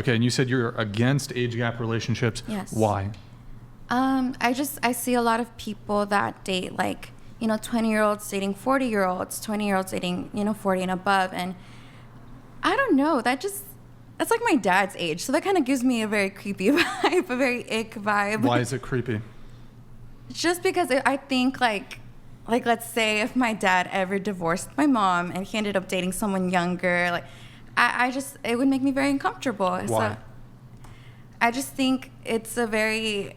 Okay, and you said you're against age gap relationships. Yes. Why? I see a lot of people that date 20-year-olds dating 40-year-olds, 20-year-olds dating 40 and above, and I don't know, that's like my dad's age, so that kind of gives me a very creepy vibe, a very ick vibe. Why is it creepy? Just because I think like let's say if my dad ever divorced my mom and he ended up dating someone younger, it would make me very uncomfortable. Why? So I just think it's a very,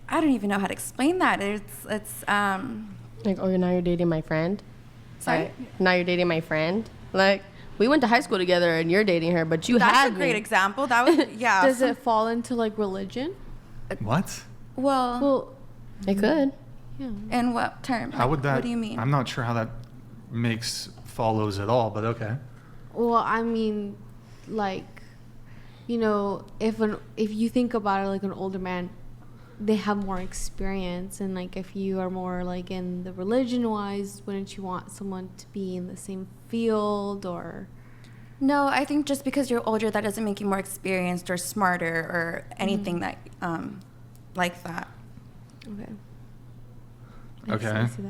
I don't even know how to explain that. It's Like, oh, now you're dating my friend? Sorry? Like, now you're dating my friend? Like, we went to high school together and you're dating her, but you had That's a me. great example. That was, yeah. Does it fall into like religion? What? Well, It could. Yeah. in what term? How would that? What do you mean? I'm not sure how that follows at all, but okay. Well, I mean, like, if you think about it, like an older man, they have more experience, and like if you are more like in the religion wise, wouldn't you want someone to be in the same field or? No, I think just because you're older, that doesn't make you more experienced or smarter or anything that like that. Okay. Okay. I see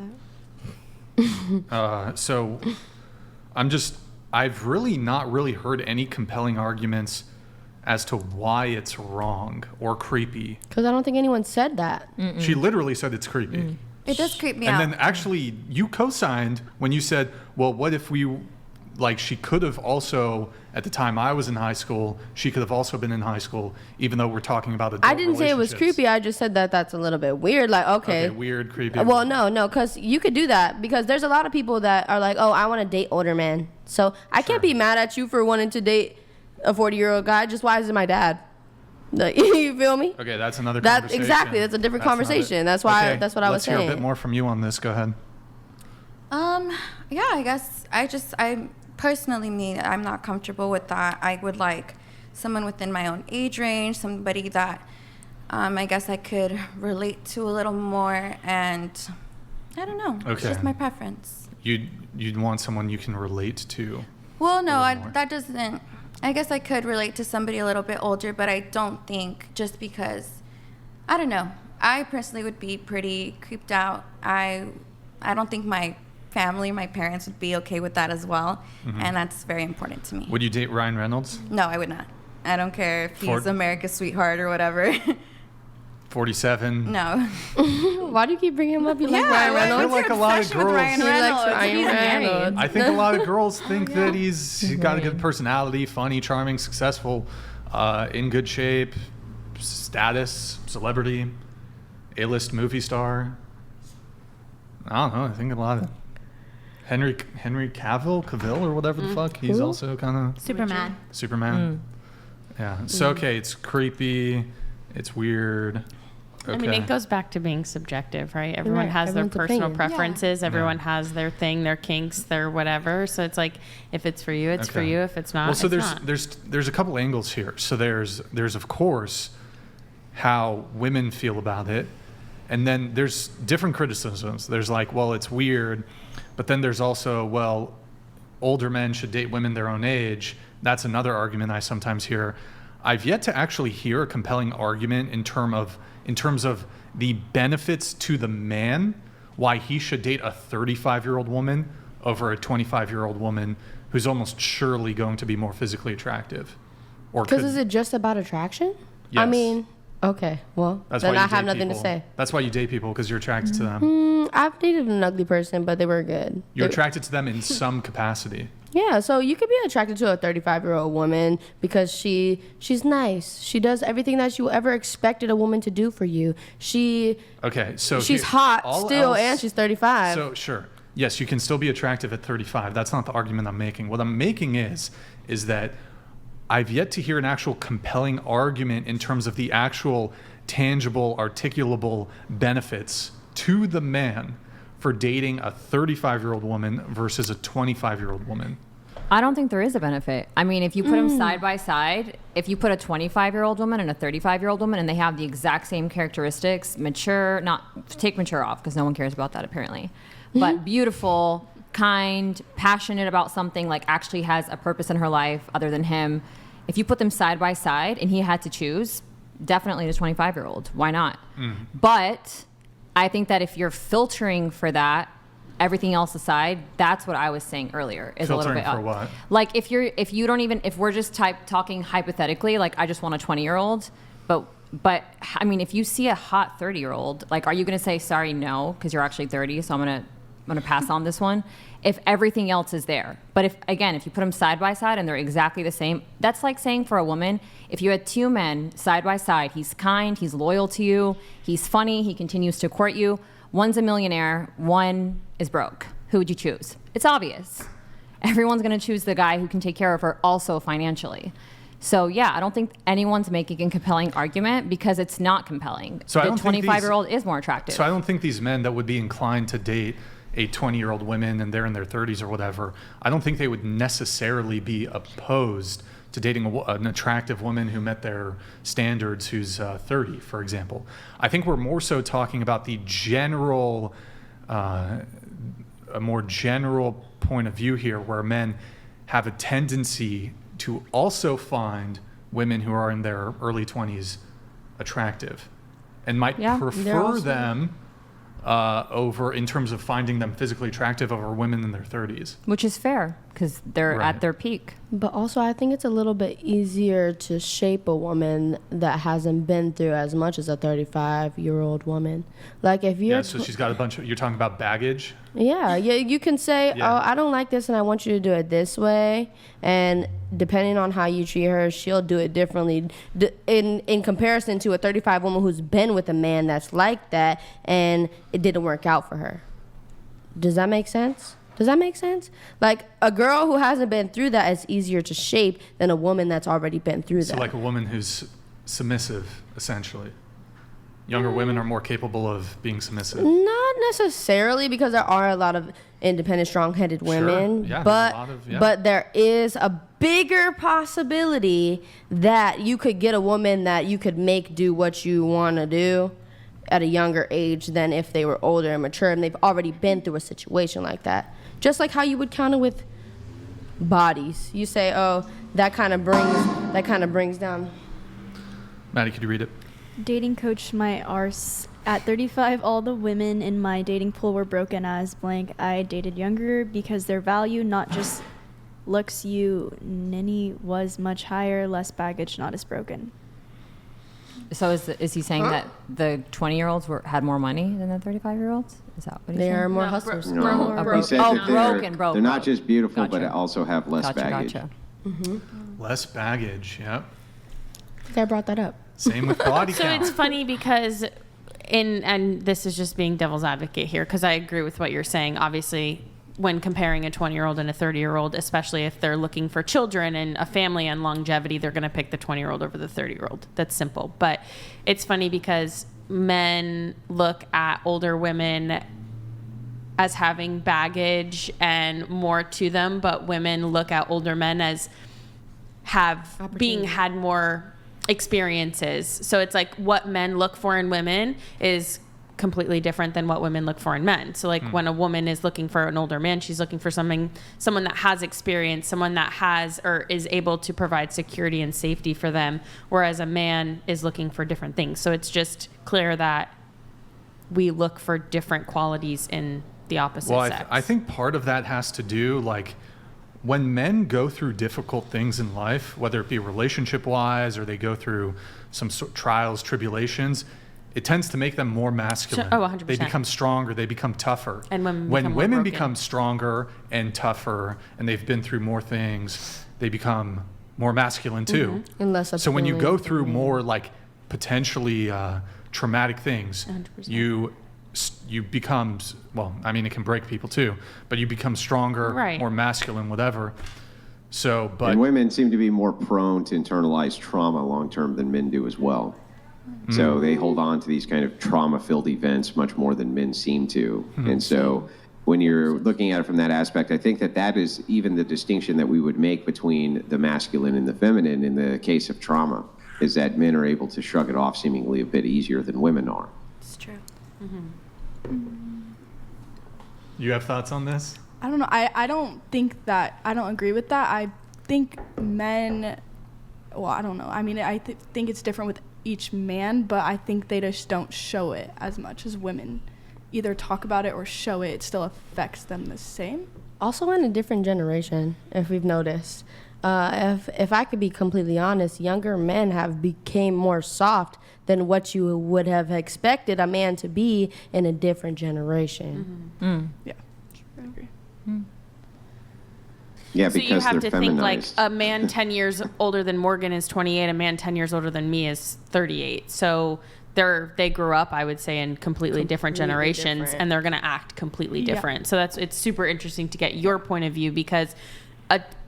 that. So I've really not really heard any compelling arguments as to why it's wrong or creepy. Because I don't think anyone said that. She literally said it's creepy. It does creep me out. And then actually you co-signed when you said, well, what if she could have also, at the time I was in high school, she could have also been in high school, even though we're talking about adult I didn't say it was relationships. creepy. I just said that that's a little bit weird. Like, okay. Weird, creepy. Well, no, because you could do that because there's a lot of people that are like, oh, I want to date older men. So I can't be mad at you for wanting to date a 40-year-old guy. Just why is it my dad? Like, you feel me? Okay, that's another conversation. Exactly. That's a different conversation. That's why. Okay, That's what I was saying. Let's hear a bit more from you on this. Go ahead. Yeah, I guess I personally, I'm not comfortable with that. I would like someone within my own age range, somebody that I guess I could relate to a little more, and I don't know. It's Okay. just my preference. You'd want someone you can relate to. Well, no, little more. that doesn't. I guess I could relate to somebody a little bit older, but I don't think just because, I don't know. I personally would be pretty creeped out. I don't think my family, my parents would be okay with that as well, and that's very important to me. Would you date Ryan Reynolds? No, I would not. I don't care if he's Ford- America's sweetheart or whatever. 47. No. Why do you keep bringing him up? You like Ryan what's Reynolds? I feel like your a lot of obsession with girls- Ryan He likes Reynolds? Ryan He's married. Reynolds. I think a lot of girls think that he's got a good personality, funny, charming, successful, in good shape, status, celebrity, A-list movie star. I don't know. I think a lot of Henry Cavill or whatever the fuck. He's also kind of Superman. Superman. Yeah. So okay, it's creepy. It's weird. Okay. I mean, it goes back to being subjective, right? Everyone Right, has everyone's their personal opinion. preferences. Everyone has their thing, their kinks, their whatever. So it's like, if it's for you, it's for Okay. you. If it's not, Well, so it's there's not. there's a couple angles here. So there's of course how women feel about it, and then there's different criticisms. There's like, well, it's weird, but then there's also, well, older men should date women their own age. That's another argument I sometimes hear. I've yet to actually hear a compelling argument in terms of the benefits to the man, why he should date a 35-year-old woman over a 25-year-old woman who's almost surely going to be more physically attractive. Or Because could- is it just about attraction? Yes. I mean, okay, well, That's then why you I have date nothing people. to say. That's why you date people, because you're attracted to them. I've dated an ugly person, but they were good. You're They- attracted to them in some capacity. Yeah, so you could be attracted to a 35-year-old woman because she's nice. She does everything that you ever expected a woman to do for you. Okay, so She's here- hot all still, else- and she's 35. So sure, yes, you can still be attractive at 35. That's not the argument I'm making. What I'm making is that I've yet to hear an actual compelling argument in terms of the actual tangible, articulable benefits to the man for dating a 35-year-old woman versus a 25-year-old woman. I don't think there is a benefit. I mean, if you put them side by side, if you put a 25-year-old woman and a 35-year-old woman and they have the exact same characteristics, mature, not take mature off because no one cares about that apparently, but beautiful, kind, passionate about something, like actually has a purpose in her life other than him, If you put them side by side and he had to choose, definitely the 25-year-old. Why not? But I think that if you're filtering for that, everything else aside, that's what I was saying earlier. Is Filtering a little bit for what? Like if we're just talking hypothetically, like I just want a 20-year-old, but I mean, if you see a hot 30-year-old, like, are you going to say, sorry, no, because you're actually 30, so I'm going to pass on this one? If everything else is there. But if you put them side by side and they're exactly the same, that's like saying for a woman, if you had two men side by side, he's kind, he's loyal to you, he's funny, he continues to court you, one's a millionaire, one is broke. Who would you choose? It's obvious. Everyone's going to choose the guy who can take care of her also financially. So, yeah, I don't think anyone's making a compelling argument because it's not compelling. So I the don't think 25-year-old is more attractive. So I don't think these men that would be inclined to date a 20-year-old woman and they're in their 30s or whatever, I don't think they would necessarily be opposed to dating an attractive woman who met their standards who's 30, for example. I think we're more so talking about the general, a more general point of view here where men have a tendency to also find women who are in their early 20s attractive and might Yeah, they're prefer also- them over, in terms of finding them physically attractive, over women in their 30s. Which is fair because they're Right. at their peak. But also, I think it's a little bit easier to shape a woman that hasn't been through as much as a 35-year-old woman. Like if you're Yeah, so she's got a bunch of, you're talking about baggage? Yeah, you can say, Yeah. oh, I don't like this and I want you to do it this way. And depending on how you treat her, she'll do it differently in comparison to a 35 woman who's been with a man that's like that and it didn't work out for her. Does that make sense? Like a girl who hasn't been through that is easier to shape than a woman that's already been through So that. like a woman who's submissive, essentially. Younger women are more capable of being submissive. Not necessarily, because there are a lot of independent, strong-headed women, Yeah, there's a but lot of- yeah. but there is a bigger possibility that you could get a woman that you could make do what you want to do at a younger age than if they were older and mature and they've already been through a situation like that. Just like how you would counter with bodies. You say, oh, that kind of brings down. Maddie, could you read it? Dating coach my arse. At 35, all the women in my dating pool were broken as blank. I dated younger because their value, not just looks, ninny, was much higher, less baggage, not as broken. So is he saying that the 20-year-olds had more money than the 35-year-olds? Is that what he's They saying? are more hustlers. No, broke. he said Oh, that broke. they're not just beautiful, but Gotcha. also have less baggage. Gotcha. Less baggage, yep. I think I brought that up. Same with body So count. it's funny because and this is just being devil's advocate here because I agree with what you're saying. Obviously, when comparing a 20-year-old and a 30-year-old, especially if they're looking for children and a family and longevity, they're going to pick the 20-year-old over the 30-year-old. That's simple. But it's funny because men look at older women as having baggage and more to them, but women look at older men as had more experiences. So it's like what men look for in women is completely different than what women look for in men. So like when a woman is looking for an older man, she's looking for someone that has experience, someone that has or is able to provide security and safety for them, whereas a man is looking for different things. So it's just clear that we look for different qualities in the opposite Well, sex. I think part of that has to do, like, when men go through difficult things in life, whether it be relationship-wise or they go through some trials, tribulations, it tends to make them more masculine. Oh, 100%. They become stronger. They become tougher. And women when become more women broken. become stronger and tougher, and they've been through more things, they become more masculine too. And less So when you appealing. go through more like potentially traumatic things, 100%. you become, well, I mean, it can break people too, but you become stronger, Right. more masculine, whatever. So, but And women seem to be more prone to internalize trauma long term than men do as well. So they hold on to these kind of trauma-filled events much more than men seem to. And so when you're looking at it from that aspect, I think that is even the distinction that we would make between the masculine and the feminine in the case of trauma, is that men are able to shrug it off seemingly a bit easier than women are. It's true. you have thoughts on this? I don't know. I don't agree with that. I think men well, I don't know. I mean, I think it's different with each man, but I think they just don't show it as much as women. Either talk about it or show it. It still affects them the same. Also in a different generation, if we've noticed. If I could be completely honest, younger men have became more soft than what you would have expected a man to be in a different generation. Yeah, I agree. Yeah, So you because have they're to think like feminized. a man 10 years older than Morgan is 28, a man 10 years older than me is 38. So they grew up, I would say, in completely different generations, different. and they're going to act completely Yeah. different. So it's super interesting to get your point of view, because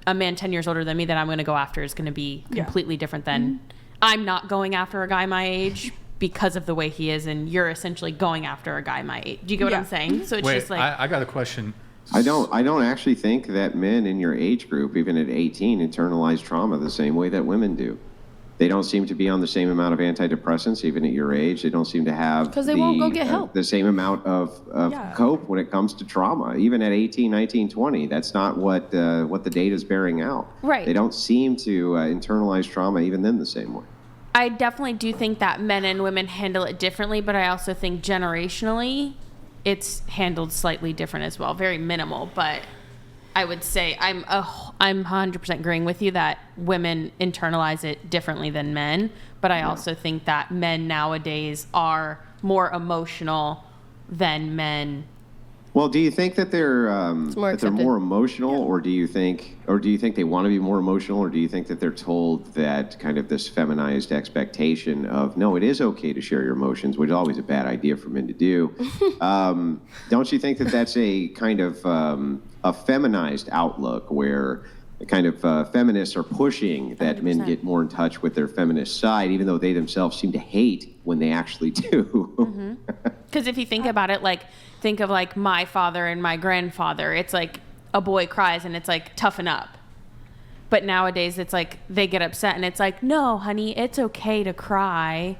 a man 10 years older than me that I'm going to go after is going to be Yeah. completely different than I'm not going after a guy my age because of the way he is, and you're essentially going after a guy my age. Do you get what I'm Yeah. saying? So it's Wait, just like I got a question. I don't actually think that men in your age group, even at 18, internalize trauma the same way that women do. They don't seem to be on the same amount of antidepressants, even at your age. They don't seem to have 'Cause they won't go get help. the same amount of Yeah. cope when it comes to trauma. Even at 18, 19, 20, that's not what the data is bearing out. Right. They don't seem to internalize trauma even then the same way. I definitely do think that men and women handle it differently, but I also think generationally it's handled slightly different as well. Very minimal, but I would say I'm 100% agreeing with you that women internalize it differently than men, but I also think that men nowadays are more emotional than men. Well, do you think that they're more accepted. more emotional, or do you think they want to be more emotional, or do you think that they're told that kind of this feminized expectation of no, it is okay to share your emotions, which is always a bad idea for men to do? Don't you think that that's a kind of a feminized outlook where kind of feminists are pushing that men get more in touch with their feminist side, even though they themselves seem to hate when they actually do? Because if you think about it, like, think of like my father and my grandfather. It's like a boy cries and it's like, toughen up. But nowadays it's like they get upset and it's like, no, honey, it's okay to cry.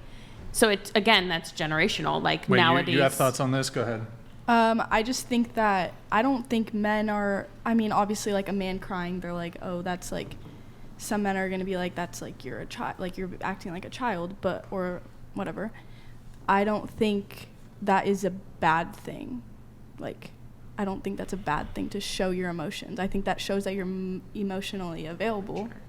So it's, again, that's generational. Like Wait, nowadays. you have thoughts on this? Go ahead. I just think that I don't think men are. I mean, obviously, like a man crying, they're like, oh, that's like. Some men are gonna be like, that's like you're a child, like you're acting like a child, but or whatever. I don't think that is a bad thing. Like, I don't think that's a bad thing to show your emotions. I think that shows that you're emotionally available